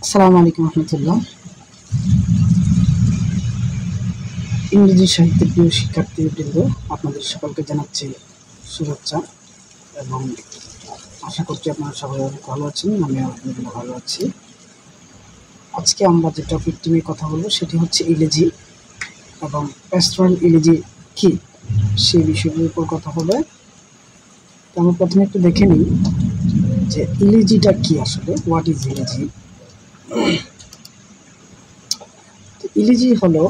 আসসালামু আলাইকুম রহমতুল্লাহ। ইংরেজি সাহিত্যের প্রিয় শিক্ষার্থীবৃন্দ, আপনাদের সকলকে জানাচ্ছি শুভেচ্ছা এবং আশা করছি আপনারা সবাই অনেক ভালো আছেন। আমি আলহামদুলিল্লাহ ভালো আছি। আজকে আমরা যে টপিকটি নিয়ে কথা বলবো সেটি হচ্ছে ইংরেজি এবং প্যাস্টোরাল ইংরেজি কী, সেই বিষয়গুলোর উপর কথা হবে। তো আমরা প্রথমে একটু দেখে নিই যে ইংরেজিটা কী আসলে, হোয়াট ইজ ইংরেজি। Elegy হলো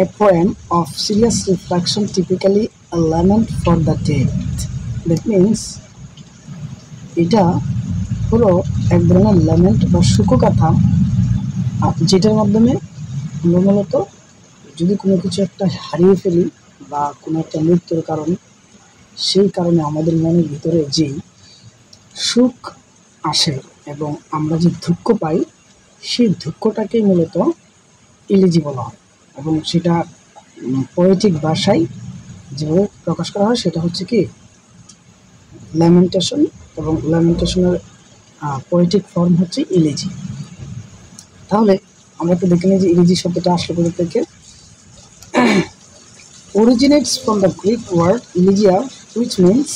a poem of serious reflection, typically a lament for the dead. That means এটা হলো এক ধরনের ল্যামেন্ট বা শোকগাথা, যেটার মাধ্যমে আমরা মূলত যদি কোনো কিছু একটা হারিয়ে ফেলি বা কোনো একটা মৃত্যুর কারণ, সেই কারণে আমাদের মনের ভিতরে যেই সুখ আসে এবং আমরা যে দুঃখ পাই, সেই দুঃখটাকেই মূলত ইলেজি বলা হয়। এবং সেটা পোয়েটিক ভাষায় যেভাবে প্রকাশ করা হয় সেটা হচ্ছে কি ল্যামেন্টেশন, এবং ল্যামেন্টেশনের পোয়েটিক ফর্ম হচ্ছে ইলেজি। তাহলে আমরা একটু দেখে নিই যে ইলেজি শব্দটা আসলে কোথা থেকে। originates from the Greek word elegia, which means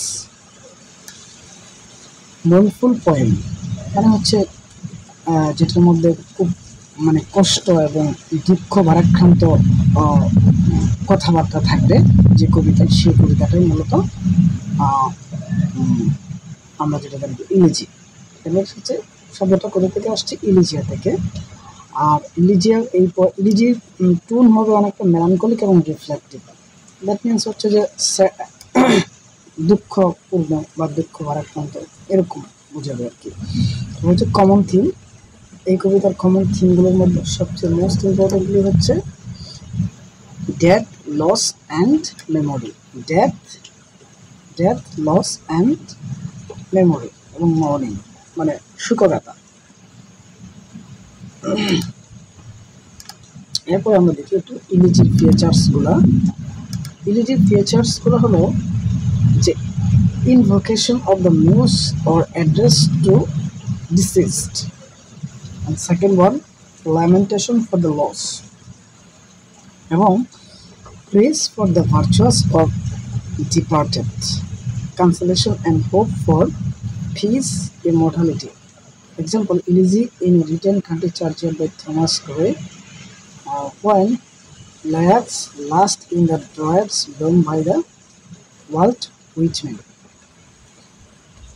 mournful poem। মানে হচ্ছে যেটার মধ্যে খুব কষ্ট এবং দুঃখ ভারাক্রান্ত কথাবার্তা থাকবে যে কবিতা, সেই কবিতাটাই মূলত আমরা যেটা জানি ইলেজি। এবার হচ্ছে শব্দটা কোথা থেকে আসছে, ইলিজিয়া থেকে। আর ইলিজির টোন হবে অনেকটা মেলানকলিক এবং রিফ্লেক্টিভ। দ্যাট মিনস হচ্ছে যে দুঃখপূর্ণ বা দুঃখ ভারাক্রান্ত এরকম বোঝাবে আর কি। হচ্ছে কমন থিম, এই কবিতার কমন থিমগুলোর মধ্যে সবচেয়ে মোস্ট ইম্পর্টেন্টলি হচ্ছে death, loss and memory. Death, loss and memory এবং মর্নিং মানে শোকগাথা। এরপর আমরা দেখি একটু ইলিজির ফিচার্সগুলো। ইলিজির ফিচার্সগুলো হলো যে invocation of the muse or address to deceased, and second one lamentation for the loss, এবং praise for the virtues of departed, consolation and hope for peace, immortality. Example, elegy in a written country churchyard by Thomas Gray, when Lairds last in the Druids blown by the Walt Whitman.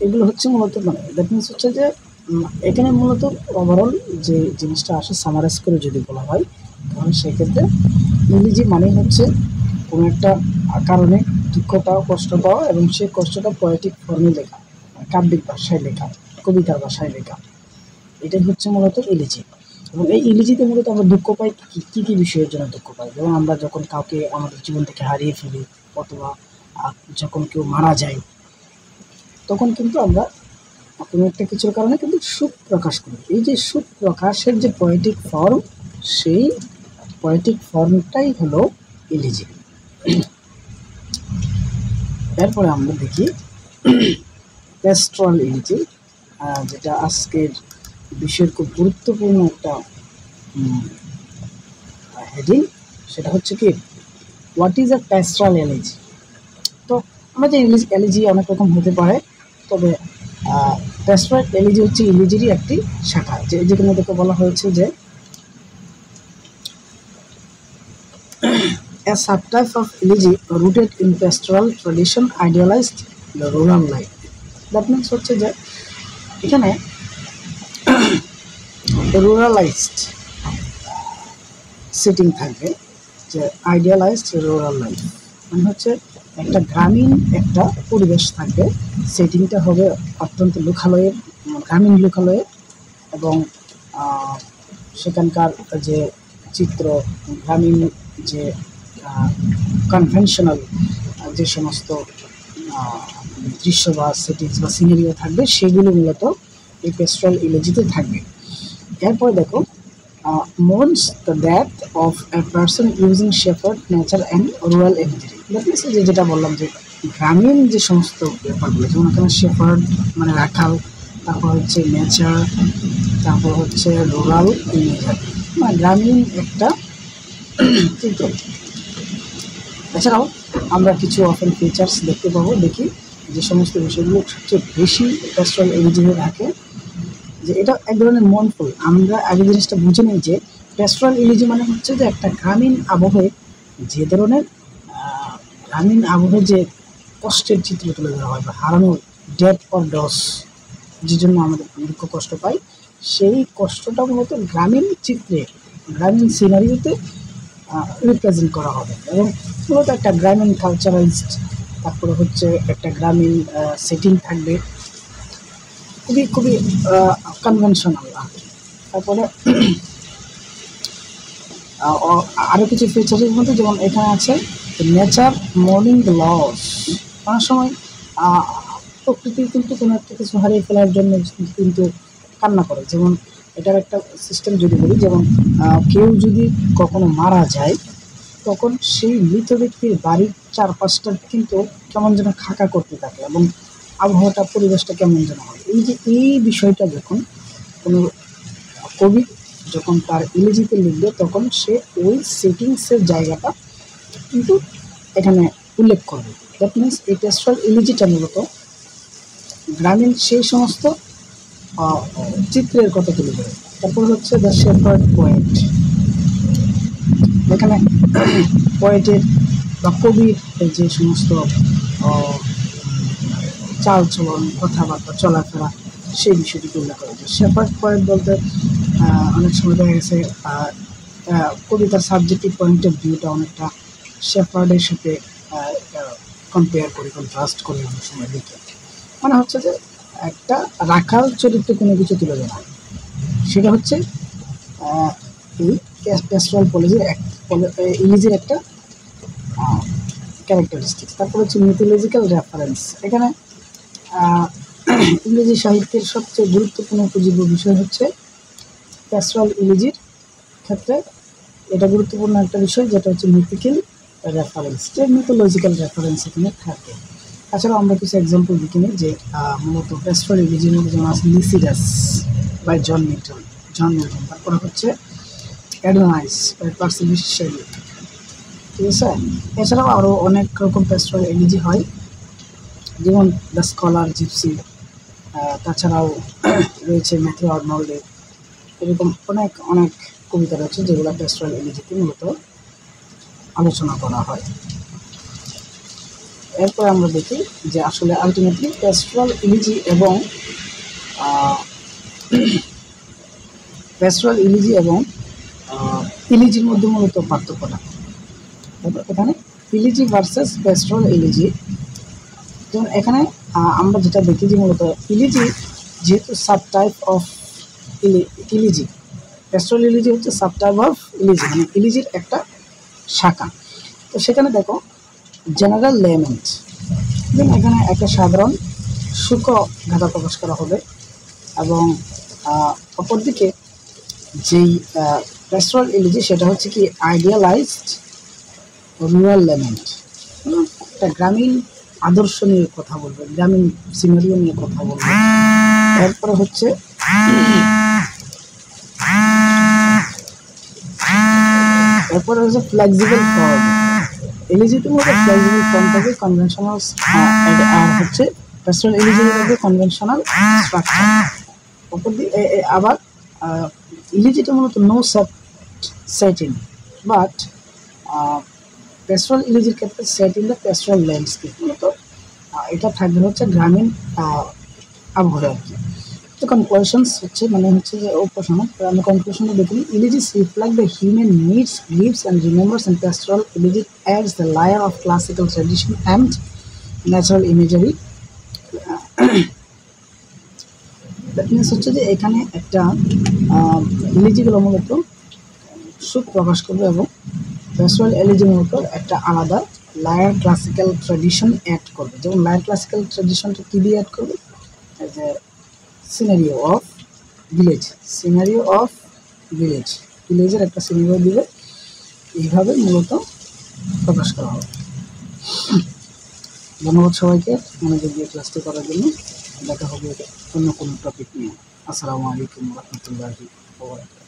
এগুলো হচ্ছে মূলত that means হচ্ছে যে এখানে মূলত overall যে জিনিসটা আসে সামারাইজ করে যদি বলা হয়, তাহলে সেক্ষেত্রে ইংরেজি মানে হচ্ছে কোনো একটা কারণে দুঃখ পাওয়া, কষ্ট পাওয়া, এবং সেই কষ্টটা পোয়েটিক ফর্মে লেখা, কাব্যিক ভাষায় লেখা, কবিতার ভাষায় লেখা, এটাই হচ্ছে মূলত ইলিজি। এবং এই ইলিজিতে মূলত আমরা দুঃখ পাই কী কী বিষয়ের জন্য দুঃখ পাই, যেমন আমরা যখন কাউকে আমাদের জীবন থেকে হারিয়ে ফেলি, অথবা যখন কেউ মারা যায়, তখন কিন্তু আমরা কোনো একটা কিছুর কারণে কিন্তু সুখ প্রকাশ করি। এই যে সুখ প্রকাশের যে পোয়েটিক ফর্ম, সেই পোয়েটিক ফর্মটাই হলো ইলিজি। এরপরে আমরা দেখি প্যাস্টোরাল ইলিজি, যেটা আজকের বিষয়ের খুব গুরুত্বপূর্ণ একটা হেডিং। সেটা হচ্ছে কি what is a pastoral elegy. তো আমরা যে এলিজি অনেক রকম হতে পারে, তবে প্যাস্টোরাল এলিজি হচ্ছে ইলিজিরই একটি শাখা, যেখানে দেখে বলা হয়েছে যে a subtype of elegy rooted in pastoral tradition idealized the rural life. That means হচ্ছে যে এখানে রুরালাইজড সেটিং থাকবে, যে আইডিয়ালাইজড রুরাল লাইফ মানে হচ্ছে একটা গ্রামীণ একটা পরিবেশ থাকবে, সেটিংটা হবে অত্যন্ত লোকালয়ের, গ্রামীণ লোকালয়ের, এবং সেখানকার যে চিত্র, গ্রামীণ যে কনভেনশনাল যে সমস্ত দৃশ্য বা সেটিংস বা সিনারিও থাকবে, সেগুলো মূলত এই প্যাস্টোরাল ইলিজিতে থাকবে। এরপর দেখো mourns the death of a person using shepherd nature and rural imagery। যেটা বললাম যে গ্রামীণ যে সমস্ত ব্যাপারগুলো, যেমন এখানে শেফার্ড মানে রাখাল, তারপর হচ্ছে নেচার, তারপর হচ্ছে রুরাল ইমেজারি, মানে গ্রামীণ একটা চিত্র। এছাড়াও আমরা কিছু অফেন ফিচার্স দেখতে পাবো। দেখি যে সমস্ত বিষয়গুলো সবচেয়ে বেশি প্যাস্টোরাল ইমেজিংয়ে থাকে, যে এটা এক ধরনের মনফুল। আমরা আগে জিনিসটা বুঝে নিই যে প্যাস্টোরাল ইমেজিং মানে হচ্ছে যে একটা গ্রামীণ আবহে যে ধরনের গ্রামীণ আবহে যে কষ্টের চিত্র তুলে ধরা হয় বা হারানোর, ডেথ অর ডস, যে জন্য আমাদের দুঃখ কষ্ট পাই, সেই কষ্টটা মূলত গ্রামীণ চিত্রে, গ্রামীণ সিনারিওতে রিপ্রেজেন্ট করা হবে এবং মূলত একটা গ্রামীণ কালচারাইজড, তারপরে হচ্ছে একটা গ্রামীণ সেটিং থাকবে, খুবই খুবই কনভেনশনাল। তারপরে আরও কিছু ফিচারের মধ্যে যেমন এখানে আছে নেচার মর্নিং লস। অনেক সময় প্রকৃতি কিন্তু কোনো একটা কিছু হারিয়ে ফেলার জন্য কিন্তু কান্না করে। যেমন এটার একটা সিস্টেম যদি বলি, যেমন কেউ যদি কখনো মারা যায় তখন সেই মৃত ব্যক্তির বাড়ির চারপাশটা কিন্তু কেমন যেন খাকা করতে থাকে এবং আবহাওয়াটা, পরিবেশটা কেমন যেন হয়। এই যে এই বিষয়টা যখন কোনো কবি যখন তার ইংরেজিতে লিখবে তখন সে ওই সেটিংসের জায়গাটা কিন্তু এখানে উল্লেখ করবে। দ্যাট মিনস এই প্যাস্টোরাল ইমেজিটা মূলত গ্রামীণ সেই সমস্ত চিত্রের কথা তুলে ধরে। তারপর হচ্ছে দ্য শেপার্ড পয়েন্ট। এখানে পয়েটের বা কবির যে সমস্ত চালচলন, কথাবার্তা, চলাফেরা, সেই বিষয়টিকে উল্লেখ করা যায়। শেপার্ড পয়েন্ট বলতে অনেক সময় দেখা গেছে কবিতার সাবজেক্টিভ পয়েন্ট অফ ভিউটা অনেকটা শেপার্ডের সাথে কম্পেয়ার করে, কন্ট্রাস্ট করে অনেক সময় লিখে। মানে হচ্ছে যে একটা রাখাল চরিত্রে কোনো কিছু তুলে ধরা, সেটা হচ্ছে এই প্যাস্টোরাল ইমেজের একটা ক্যারেক্টারিস্টিক্স। তারপর হচ্ছে মিথোলজিক্যাল রেফারেন্স। এখানে ইংরেজি সাহিত্যের সবচেয়ে গুরুত্বপূর্ণ উপজীব্য বিষয় হচ্ছে প্যাস্টোরাল ইমেজির ক্ষেত্রে এটা গুরুত্বপূর্ণ একটা বিষয়, যেটা হচ্ছে মিথিক্যাল রেফারেন্স, যে মিথোলজিক্যাল রেফারেন্স এখানে থাকে। তাছাড়াও আমরা কিছু এক্সাম্পল দেখি নিই যে মূলত প্যাস্টোরাল ইমেজির মধ্যে যেমন আছে লিসিডাস বাই জন মিল্টন। তারপরে হচ্ছে Adonais by Percy Bysshe Shelley, ঠিক আছে। এছাড়াও আরও অনেক রকম প্যাস্টোরাল ইমেজি হয়, যেমন দ্য স্কলার, জিপসি। তাছাড়াও রয়েছে ম্যাথিউ আর্নল্ডের, এরকম অনেক অনেক কবিতা রয়েছে যেগুলো প্যাস্টোরাল ইমেজিতে মূলত আলোচনা করা হয়। এরপর আমরা দেখি যে আসলে আলটিমেটলি প্যাস্টোরাল ইমেজি এবং ইলিজির মধ্যে মূলত পার্থক্যটা। এখানে ইলিজি ভার্সেস প্যাস্টোরাল ইলিজি, যেমন এখানে আমরা যেটা দেখি যে মূলত ইলিজি যেহেতু sub type of elegy, pastoral elegy হচ্ছে সাব টাইপ অফ ইলিজি, মানে ইলিজির একটা শাখা। তো সেখানে দেখো জেনারেল লেমেন্ট, যেমন এখানে একটা সাধারণ শোক গাথা প্রকাশ করা হবে এবং অপরদিকে যেই প্যাস্টোরাল ইলিজি সেটা হচ্ছে কি আইডিয়ালাইজড রুরাল লেমেন্ট, একটা গ্রামীণ আদর্শ নিয়ে কথা বলবে, গ্রামীণ সিনারিও নিয়ে কথা বলবে। এরপরে হচ্ছে ফ্লেক্সিবল ফর্ম। ইলিজিটির মধ্যে ফ্লেক্সিবল ফর্ম থাকে, কনভেনশনাল, আর হচ্ছে প্যাস্টোরাল ইলিজির মধ্যে কনভেনশনাল স্ট্রাকচার। আবার ইলিজিটা মূলত নো সেটিং, বাট প্যাস্টোরাল ইলিজির ক্ষেত্রে set in the pastoral landscape, মূলত এটা থাকবে হচ্ছে গ্রামীণ আবহাওয়া আর কি। তো কনক্লুশনস হচ্ছে মানে হচ্ছে যে উপসংহার, আমি কনক্লুশনে দেখি elegies reflect the human needs, lives and remembers, and pastoral elegy adds the layer of classical tradition and natural imagery. That means হচ্ছে যে এখানে একটা ইলিজিগুলো মূলত সুখ প্রকাশ করবে এবং প্যাস্টোরাল ইলিজি মূলত একটা আলাদা লায়ার ক্লাসিক্যাল ট্র্যাডিশন অ্যাড করবে। যেমন লায়ার ক্লাসিক্যাল ট্র্যাডিশনটা কী দিয়ে অ্যাড করবে, যে সিনারিও অফ ভিলেজের একটা সিনারিও দিবে, এইভাবে মূলত প্রকাশ করা হবে। ধন্যবাদ সবাইকে মনোযোগ দিয়ে ক্লাসটি করার জন্য। দেখা হবে অন্য কোনো টপিক নিয়ে। আসসালামু আলাইকুম রহমতুল্লাহি ওয়া বারাকাতুহু।